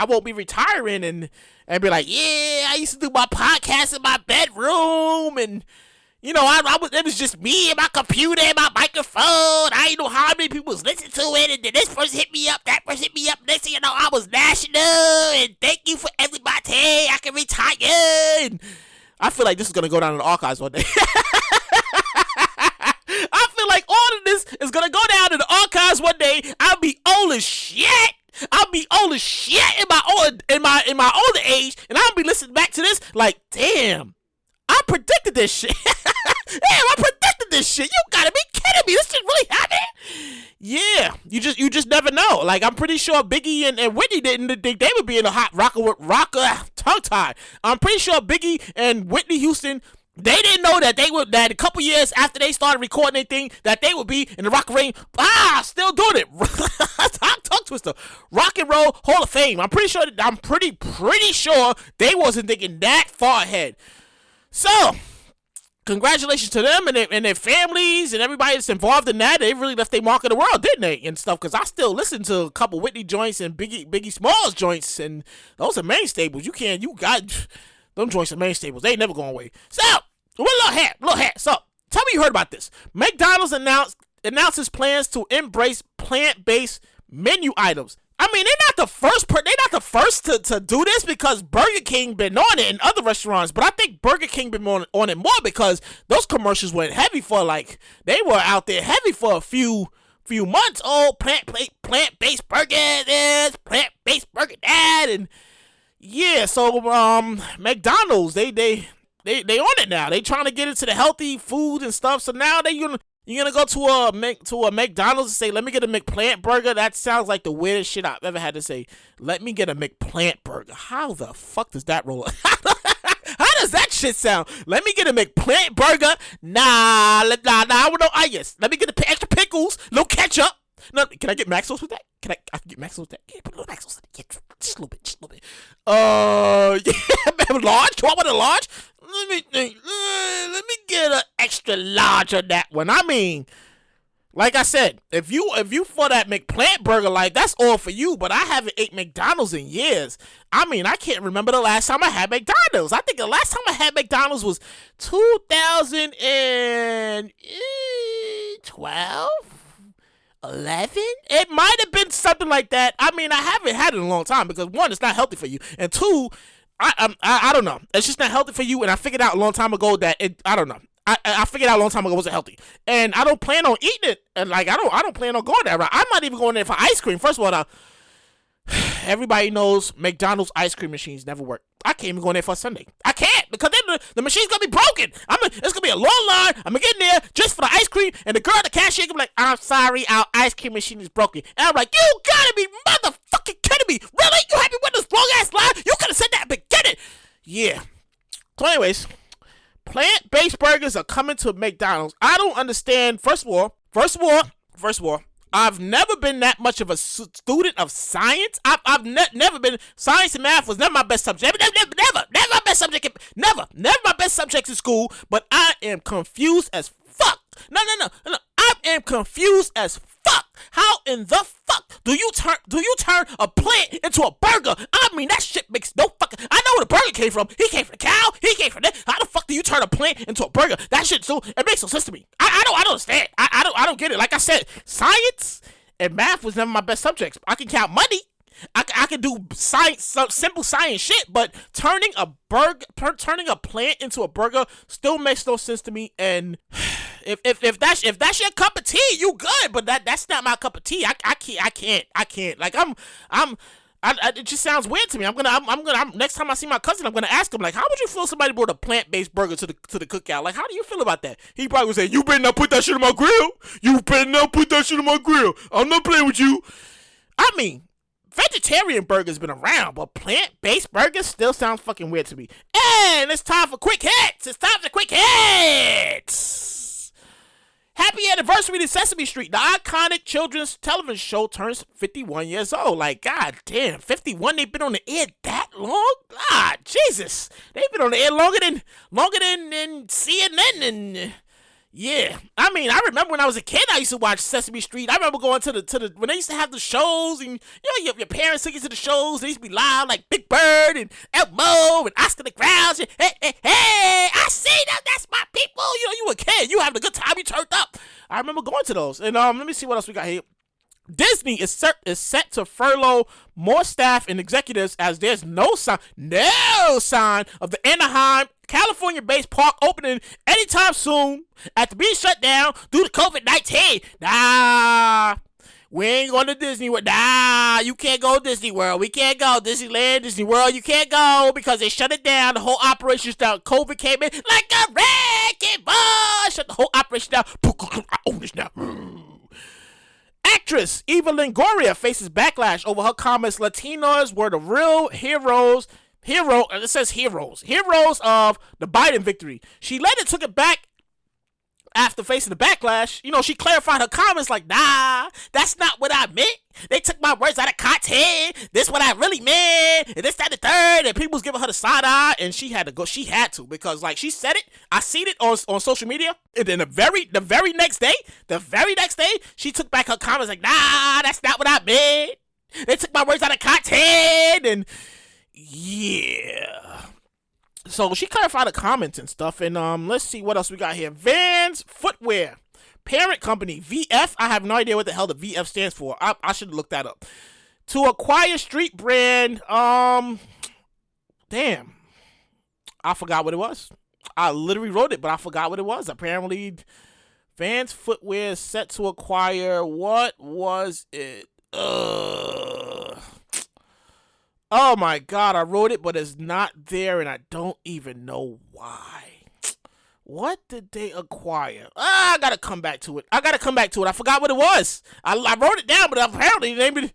Speaker 3: won't be retiring and be like, yeah, I used to do my podcast in my bedroom, and it was just me and my computer and my microphone. I didn't know how many people was listening to it, and then this person hit me up, that person hit me up. Next thing you know, I was national, and thank you for everybody. I can retire. And I feel like this is gonna go down in the archives one day. I feel like all of this is gonna go down in the archives one day. I'll be old as shit. I'll be old as shit in my older age, and I'll be listening back to this like, damn, I predicted this shit. Damn, I predicted this shit. You gotta be kidding me. This shit really happened? Yeah, you just never know. Like, I'm pretty sure Biggie and Whitney didn't think they would be in a hot rocker tongue tie. I'm pretty sure Biggie and Whitney Houston, they didn't know that that a couple years after they started recording their thing, that they would be in the Rock and Ring. Still doing it. Tongue twister. Rock and Roll Hall of Fame. I'm pretty sure they wasn't thinking that far ahead. So, congratulations to them and their families and everybody that's involved in that. They really left their mark in the world, didn't they? And stuff, because I still listen to a couple Whitney joints and Biggie Smalls joints, and those are main staples. You got them joints are main staples. They ain't never going away. So, little hat. So, tell me you heard about this. McDonald's announces plans to embrace plant-based menu items. I mean, they're not the first to do this, because Burger King been on it and other restaurants, but I think Burger King been on it more because those commercials went heavy they were out there heavy for a few months. Oh, plant-based burger this, plant-based burger that, and yeah, so McDonald's, they on it now. They trying to get into the healthy food and stuff, so now you're gonna go to a McDonald's and say, let me get a McPlant burger? That sounds like the weirdest shit I've ever had to say. Let me get a McPlant burger. How the fuck does that roll? How does that shit sound? Let me get a McPlant burger. Nah, I want no onions. Let me get the extra pickles, no ketchup. No, can I get mac sauce with that? I can get mac sauce with that? Yeah, put a little mac sauce in it. Yeah, just a little bit. Yeah, large? Do I want a large? Let me think. Let me get an extra large on that one. I mean, like I said, if you for that McPlant burger, like, that's all for you. But I haven't ate McDonald's in years. I mean, I can't remember the last time I had McDonald's. I think the last time I had McDonald's was 2012. 11? It might have been something like that. I mean, I haven't had it in a long time, because one, it's not healthy for you, and two, I don't know. It's just not healthy for you, and I figured out a long time ago that I don't know. I figured out a long time ago it wasn't healthy, and I don't plan on eating it. And like I don't plan on going there. Right? I'm not even going there for ice cream. First of all, now, everybody knows McDonald's ice cream machines never work. I can't even go in there for a Sunday. I can't because then the machine's gonna be broken. It's gonna be a long line. I'm gonna get in there just for the ice cream, and the girl at the cashier gonna be like, "I'm sorry, our ice cream machine is broken." And I'm like, "You gotta be motherfucking kidding me! Really? You had me with this long ass line? You could have said that at the beginning." Yeah. So, anyways, plant-based burgers are coming to McDonald's. I don't understand. First of all, I've never been that much of a student of science. I've never been. Science and math was never my best subject. Never my best subject. Never my best subjects in school. But I am confused as fuck. No. I am confused as fuck. How in the fuck do you turn a plant into a burger? I mean, that shit makes no fucking. I know where the burger came from. He came from the cow. He came from that. How the fuck do you turn a plant into a burger? That shit it makes no sense to me. I don't understand. I don't get it. Like I said, science and math was never my best subjects. I can count money. I can do science, some simple science shit, but turning a plant into a burger still makes no sense to me. And if that's your cup of tea, you good. But that's not my cup of tea. I can't. Like it just sounds weird to me. I'm gonna next time I see my cousin, I'm gonna ask him like, how would you feel if somebody brought a plant-based burger to the cookout? Like, how do you feel about that? He probably would say, "You better not put that shit on my grill. You better not put that shit on my grill. I'm not playing with you." I mean, vegetarian burgers been around, but plant-based burgers still sounds fucking weird to me. And it's time for quick hits. Happy anniversary to Sesame Street. The iconic children's television show turns 51 years old. Like, god damn, 51? They've been on the air that long? God, Jesus. They've been on the air longer than CNN and... Yeah, I mean, I remember when I was a kid, I used to watch Sesame Street. I remember going to the when they used to have the shows, and your parents took you to the shows. They used to be live like Big Bird and Elmo and Oscar the Grouch. And, hey, I see that. That's my people. You a kid. You having a good time. You turned up. I remember going to those. And let me see what else we got here. Disney is set to furlough more staff and executives as there's no sign of the Anaheim, California-based park opening anytime soon after being shut down due to COVID-19. Nah, we ain't going to Disney World. Nah, you can't go to Disney World. We can't go. Disneyland, Disney World, you can't go because they shut it down. The whole operation's down. COVID came in like a wrecking ball. Shut the whole operation down. I own this now. Actress Eva Longoria faces backlash over her comments Latinos were the real heroes of the Biden victory. She later took it back after facing the backlash. She clarified her comments like, "Nah, that's not what I meant. They took my words out of context. This what I really meant. And this, that, the third." And people was giving her the side eye, and she had to go. She had to because like she said it. I seen it on social media. And then the very next day, she took back her comments like, "Nah, that's not what I meant. They took my words out of context." And yeah. So she clarified the comments and stuff, and let's see what else we got here. Vans Footwear, parent company VF. I have no idea what the hell the VF stands for. I should look that up. To acquire street brand. Damn, I forgot what it was. I literally wrote it, but I forgot what it was. Apparently, Vans Footwear is set to acquire. What was it? Oh my god, I wrote it, but it's not there, and I don't even know why. What did they acquire? I gotta come back to it. I forgot what it was. I wrote it down, but apparently it ain't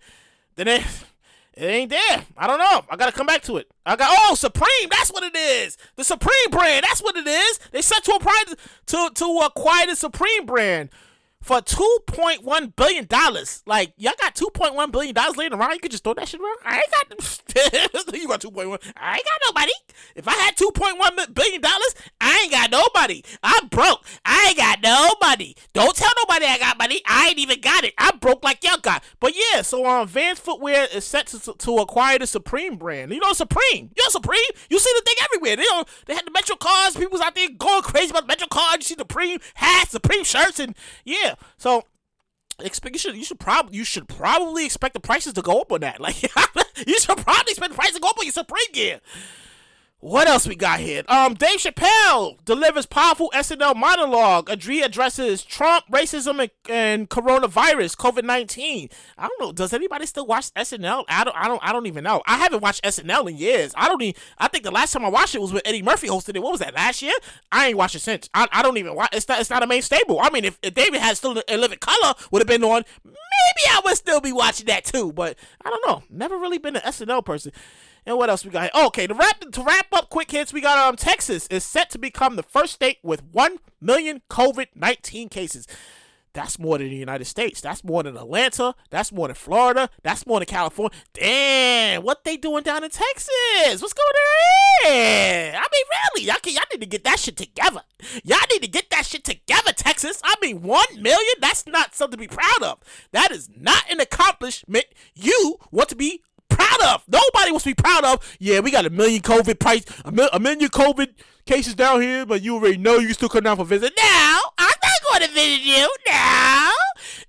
Speaker 3: there. I don't know. I gotta come back to it. Supreme. That's what it is. The Supreme brand. That's what it is. They set to acquire the Supreme brand for $2.1 billion. Like, y'all got $2.1 billion laying around. You could just throw that shit around. I ain't got you got 2.1. I ain't got nobody. If I had $2.1 billion, I ain't got nobody. I'm broke. I ain't got nobody. Don't tell nobody I got money. I ain't even got it. I'm broke like y'all got. But yeah, so Vans Footwear is set to acquire the Supreme brand. Supreme. Supreme. You see the thing everywhere. They had the Metro cards. People's out there going crazy about the Metro cards. You see the Supreme hats, Supreme shirts, and yeah. So you should probably expect the prices to go up on that. Like you should probably expect the price to go up on your Supreme gear. What else we got here? Dave Chappelle delivers powerful SNL monologue. Adri addresses Trump, racism, and coronavirus, COVID-19. I don't know. Does anybody still watch SNL? I don't even know. I haven't watched SNL in years. I think the last time I watched it was when Eddie Murphy hosted it. What was that, last year? I ain't watched it since. I don't even watch. It's not a main staple. I mean, if David had still a living color would have been on, maybe I would still be watching that too. But I don't know. Never really been an SNL person. And what else we got here? Okay, to wrap up quick hits, we got Texas is set to become the first state with 1 million COVID-19 cases. That's more than the United States. That's more than Atlanta. That's more than Florida. That's more than California. Damn, what they doing down in Texas? What's going on here? I mean, really, y'all need to get that shit together. Y'all need to get that shit together, Texas. I mean, 1 million? That's not something to be proud of. That is not an accomplishment you want to be proud of. Nobody wants to be proud of. Yeah, we got a million COVID cases down here, but you already know you can still come down for a visit. Now, I'm not going to visit you now.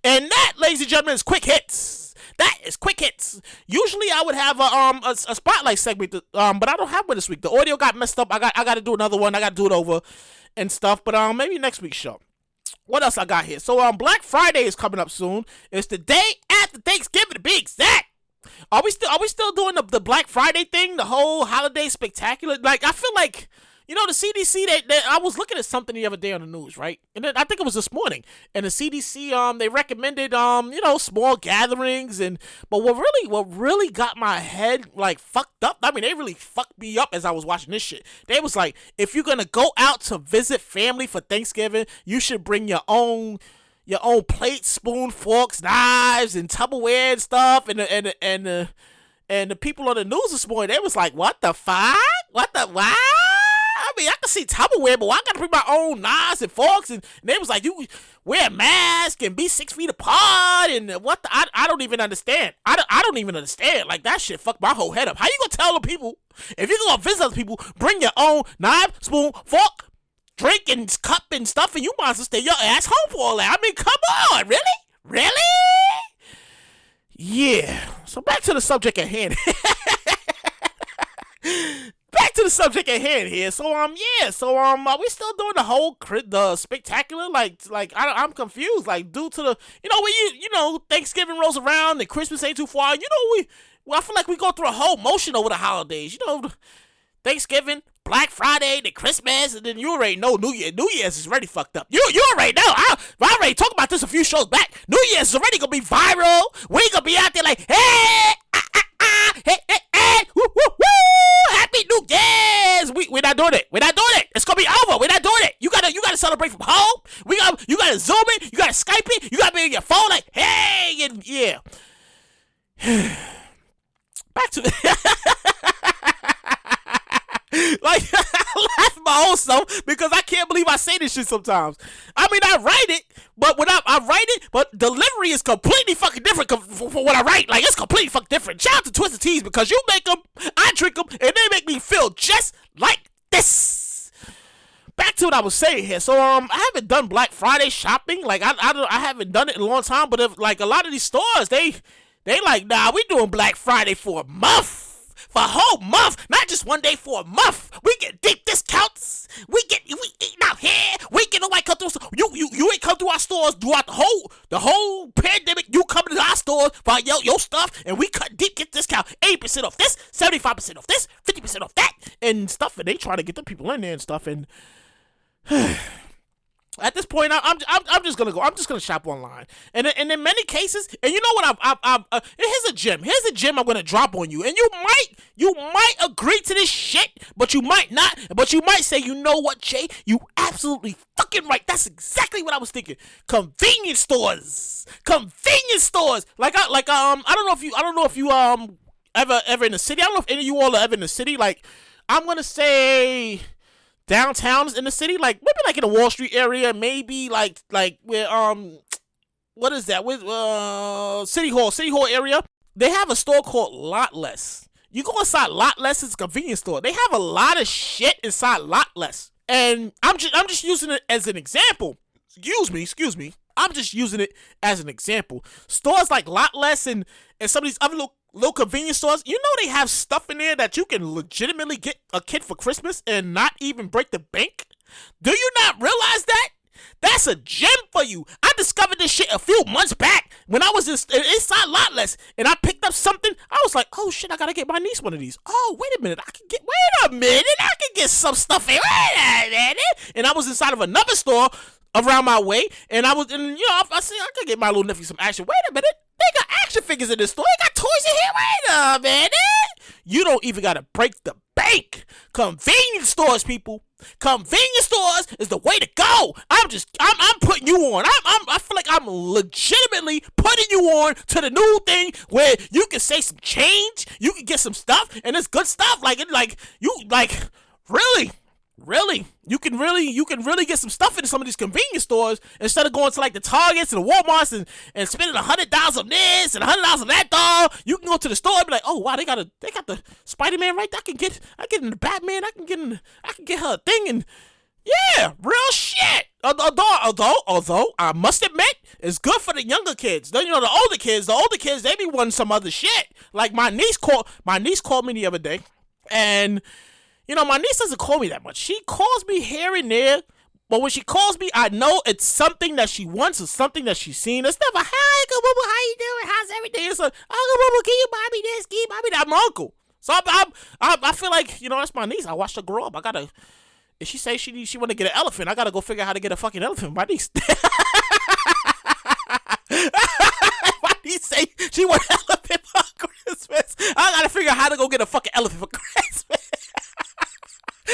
Speaker 3: And that, ladies and gentlemen, is quick hits. That is quick hits. Usually I would have a spotlight segment, but I don't have one this week. The audio got messed up. I got to do another one. I got to do it over and stuff. But maybe next week's show. What else I got here? So Black Friday is coming up soon. It's the day after Thanksgiving, to be exact. Are we still doing the Black Friday thing, the whole holiday spectacular? Like, I feel like, you know, the CDC, I was looking at something the other day on the news, right? And then I think it was this morning. And the CDC, they recommended, you know, small gatherings. But what really got my head, like, fucked up, I mean, they really fucked me up as I was watching this shit. They was like, if you're gonna go out to visit family for Thanksgiving, you should bring your own plate, spoon, forks, knives, and Tupperware and stuff. And the people on the news this morning, they was like, what the fuck? What? I mean, I can see Tupperware, but I gotta bring my own knives and forks. And they was like, you wear a mask and be 6 feet apart. And what? I don't even understand. I don't even understand. Like, that shit fucked my whole head up. How you gonna tell the people, if you're gonna visit other people, bring your own knife, spoon, fork, drink and cup and stuff, and you might as well stay your ass home for all that. I mean, come on, really? Yeah. So back to the subject at hand. Here. So are we still doing the whole the spectacular? Like I'm confused. Like, due to the, you know, Thanksgiving rolls around and Christmas ain't too far. You know, I feel like we go through a whole motion over the holidays. You know, Thanksgiving, Black Friday, then Christmas, and then you already know New Year. New Year's is already fucked up. You already know. I already talked about this a few shows back. New Year's is already gonna be viral. We gonna be out there like, hey, woo, woo, woo, Happy New Year's. We're not doing it. It's gonna be over. We're not doing it. You gotta celebrate from home. You gotta Zoom it. You gotta Skype it. You gotta be on your phone like, hey, and yeah. Back to like, I laugh at my own self because I can't believe I say this shit sometimes. I mean, I write it, but when I write it, but delivery is completely fucking different for what I write. Like, it's completely fucking different. Shout out to Twisted Teas because you make them, I drink them, and they make me feel just like this. Back to what I was saying here. So I haven't done Black Friday shopping. Like, I haven't done it in a long time. But if, like, a lot of these stores, they like, nah, we doing Black Friday for a month. For a whole month, not just one day, for a month. We get deep discounts. We eating out here. We get nobody come through. You ain't come through our stores throughout the whole pandemic. You come to our stores for your stuff, and we cut deep, get discount. 80% off this, 75% off this, 50% off that, and stuff. And they trying to get the people in there and stuff. And at this point, I'm just gonna go. I'm just gonna shop online, and in many cases, and you know what? Here's a gem. I'm gonna drop on you, and you might agree to this shit, but you might not. But you might say, you know what, Jay? You absolutely fucking right. That's exactly what I was thinking. Convenience stores. Like I don't know if you ever in the city. I don't know if any of you all are ever in the city. Like, I'm gonna say downtowns in the city, like maybe like in the Wall Street area, maybe like where what is that with City Hall area. They have a store called Lot Less. You go inside Lot Less, it's a convenience store. They have a lot of shit inside Lot Less, and I'm just using it as an example. Excuse me. I'm just using it as an example. Stores like Lot Less and some of these other little convenience stores, you know they have stuff in there that you can legitimately get a kid for Christmas and not even break the bank? Do you not realize that? That's a gem for you. I discovered this shit a few months back when I was inside Lot Less and I picked up something. I was like, oh shit, I gotta get my niece one of these. Oh, wait a minute, I can get some stuff here. Wait a minute. And I was inside of another store around my way, and I said I could get my little nephew some action. Wait a minute, they got action figures in this store. They got toys in here. Wait a minute. You don't even gotta break the bank. Convenience stores, people. Convenience stores is the way to go. I'm putting you on. I feel like I'm legitimately putting you on to the new thing where you can say some change, you can get some stuff, and it's good stuff. Really, you can really get some stuff into some of these convenience stores instead of going to like the Targets and the Walmarts and spending $100 on this and $100 on that doll. You can go to the store and be like, oh wow, they got the Spider-Man right there. I can get in the Batman. I can get her a thing, and yeah, real shit. Although I must admit, it's good for the younger kids. Then the older kids, they be wanting some other shit. Like my niece called me the other day, and my niece doesn't call me that much. She calls me here and there, but when she calls me, I know it's something that she wants or something that she's seen. It's never, hi, Uncle Boo, how you doing? How's everything? It's like, Uncle Boo, can you buy me this? Can you buy me that? I'm uncle. So I feel like, that's my niece. I watched her grow up. If she say she want to get an elephant, I gotta go figure out how to get a fucking elephant. My niece. My niece say she want an elephant for Christmas. I gotta figure out how to go get a fucking elephant for Christmas.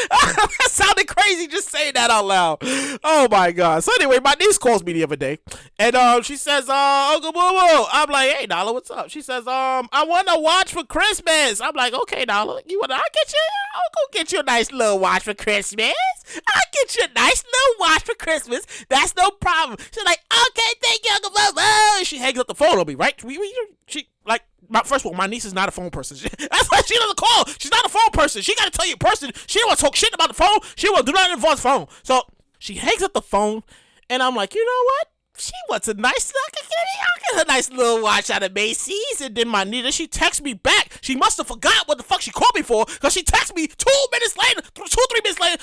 Speaker 3: That sounded crazy just saying that out loud. Oh my god. So anyway, my niece calls me the other day, and she says, Uncle Boo Boo. I'm like, hey Nala, what's up? She says, I want a watch for Christmas. I'm like, okay Nala, I'll go get you a nice little watch for Christmas. I'll get you a nice little watch for Christmas. That's no problem. She's like, okay, thank you, Uncle Boo Boo. She hangs up the phone on me, right? First of all, my niece is not a phone person. That's why she doesn't call. She's not a phone person. She got to tell you in person. She don't want to talk shit about the phone. She won't do nothing involve the phone. So she hangs up the phone, and I'm like, you know what? She wants a nice, I'll get a nice little watch out of Macy's. And then my niece, she texts me back. She must have forgot what the fuck she called me for, because she texts me 3 minutes later.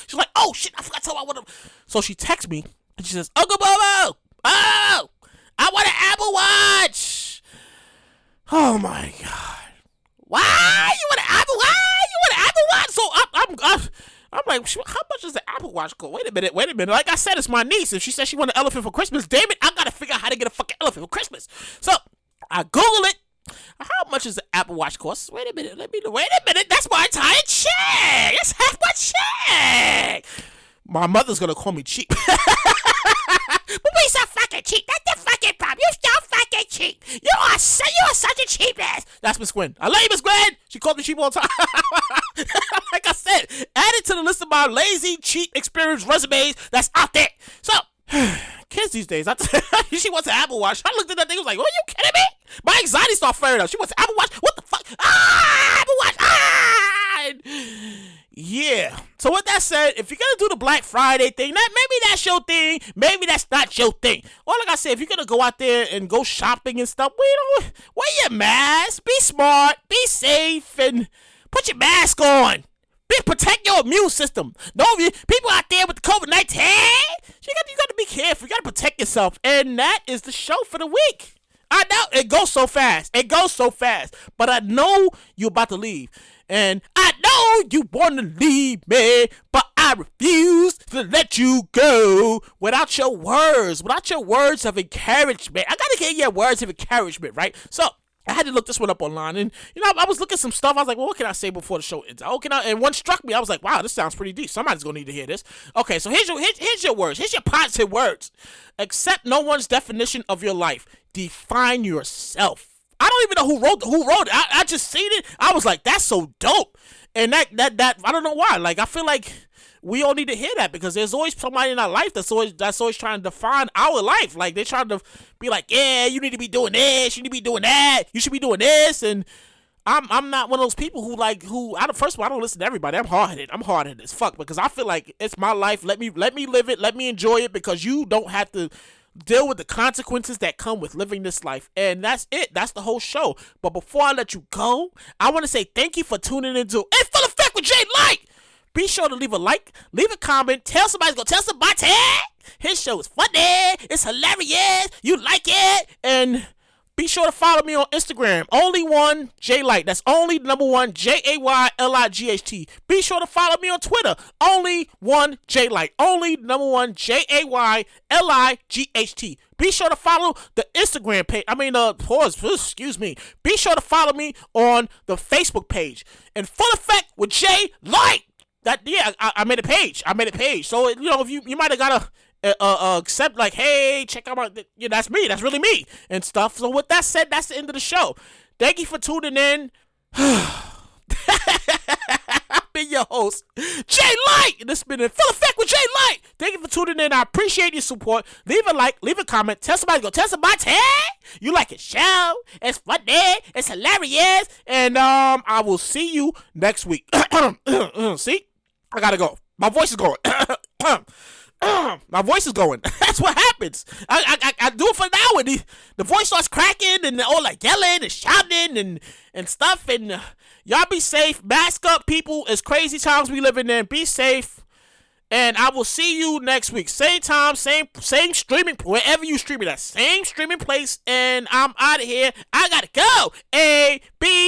Speaker 3: She's like, oh shit, I forgot to tell her what. So she texts me, and she says, Uncle Bobo, I want an Apple Watch. Oh my god! Why you want an Apple Watch? So I'm like, how much does the Apple Watch go? Wait a minute. Like I said, it's my niece, and she said she want an elephant for Christmas. Damn it, I gotta figure out how to get a fucking elephant for Christmas. So I Google it. How much does the Apple Watch cost? Wait a minute. That's my entire check. That's half my check. My mother's gonna call me cheap. But we so fucking cheap. That's the fucking problem. You so fucking cheap. You are such a cheap ass. That's Miss Gwen. I love you, Miss Gwen. She called me cheap all the time. Like I said, add it to the list of my lazy, cheap experience resumes that's out there. So, kids these days, she wants an Apple Watch. I looked at that thing, I was like, are you kidding me? My anxiety started flaring up. She wants an Apple Watch? What the fuck? Apple Watch! Yeah. So with that said, if you're gonna do the Black Friday thing, maybe that's your thing, maybe that's not your thing. Or like I said, if you're gonna go out there and go shopping and stuff, wear your mask, be smart, be safe, and put your mask on. Protect your immune system. People out there with the COVID-19, you got to be careful. You got to protect yourself. And that is the show for the week. I know it goes so fast. But I know you're about to leave. And I know you want to leave me, but I refuse to let you go without your words of encouragement. I got to get your words of encouragement, right? So I had to look this one up online, and I was looking at some stuff. I was like, well, what can I say before the show ends? And one struck me. I was like, wow, this sounds pretty deep. Somebody's gonna need to hear this. Okay, so here's your words. Here's your positive words. Accept no one's definition of your life. Define yourself. I don't even know who wrote it. I just seen it. I was like, that's so dope. And that I don't know why. Like, I feel like we all need to hear that, because there's always somebody in our life that's always trying to define our life. Like, they're trying to be like, yeah, you need to be doing this, you need to be doing that, you should be doing this. And I'm not one of those people first of all, I don't listen to everybody. I'm hard-headed as fuck, because I feel like it's my life. Let me live it. Let me enjoy it, because you don't have to deal with the consequences that come with living this life. And that's it. That's the whole show. But before I let you go, I want to say thank you for tuning into In Full Effect with Jay Light. Be sure to leave a like, leave a comment, tell somebody to go tell somebody. His show is funny, it's hilarious, you like it, and be sure to follow me on Instagram, only one J Light. That's only number one JAYLIGHT. Be sure to follow me on Twitter, only one J Light, only number one JAYLIGHT. Be sure to follow the Instagram page. Excuse me. Be sure to follow me on the Facebook page. In Full Effect with J Light. I made a page. So if you might have gotta accept, like, hey, check out my, that's me. That's really me and stuff. So with that said, that's the end of the show. Thank you for tuning in. I've been your host, Jay Light, and this has been In Full Effect with Jay Light. Thank you for tuning in. I appreciate your support. Leave a like, leave a comment, tell somebody to go tell somebody. You like a show? It's funny, it's hilarious, and I will see you next week. See, I gotta go. My voice is going. My voice is going. That's what happens. I do it for an hour. The voice starts cracking and all like yelling and shouting and stuff. And y'all be safe. Mask up, people. It's crazy times we living in. Be safe. And I will see you next week. Same time, same streaming, wherever you streaming at. Same streaming place. And I'm out of here. I gotta go. A, B,